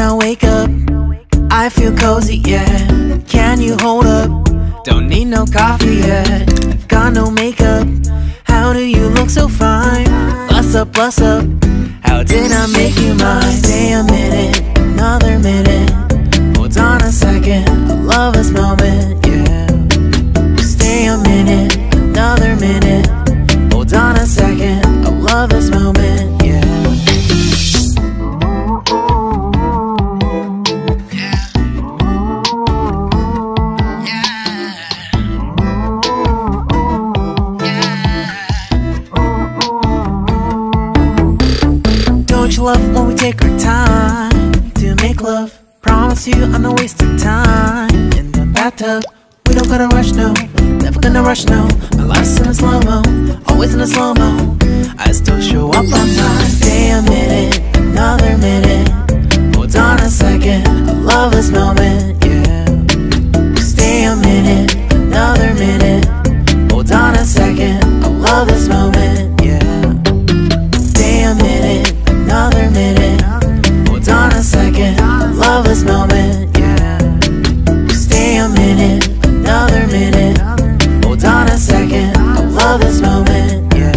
I wake up, I feel cozy, yeah. Can you hold up? Don't need no coffee yet. Got no makeup. How do you look so fine? Bust up, bust up. How did I make you mine? Stay a minute, another minute. Hold on a second, I love this moment, yeah. Stay a minute, another minute. Hold on a second, I love this moment, yeah. Don't you love when we take our time to make love? Promise you I'm not wasting time in the bathtub. We don't gotta rush, no. Never gonna rush, no. My life's in a slow-mo, always in a slow-mo. I still show up on time. Stay a minute, another minute. Hold on a second, I love this moment, yeah. Stay a minute, another minute. Hold on a second, I love this moment, yeah. Stay a minute, another minute. Hold on a second, I love this moment, yeah. Stay a minute, another minute. Hold on a second, I love this moment, yeah.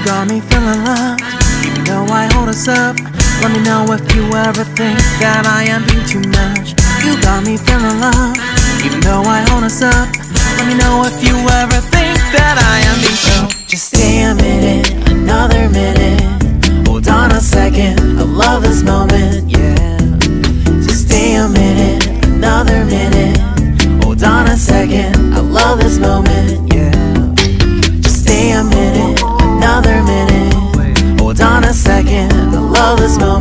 Got me feeling loved, even though I hold us up. Let me know if you ever think that I am being too much. You got me feeling loved, even though I hold us up. Let me know if you ever think that I am being so. Just stay a minute, another minute. Hold on a second, I love this moment, yeah. Just stay a minute, another minute. Hold on a second, I love this moment, yeah. Just stay a minute, another minute. Hold on a second, I love this moment.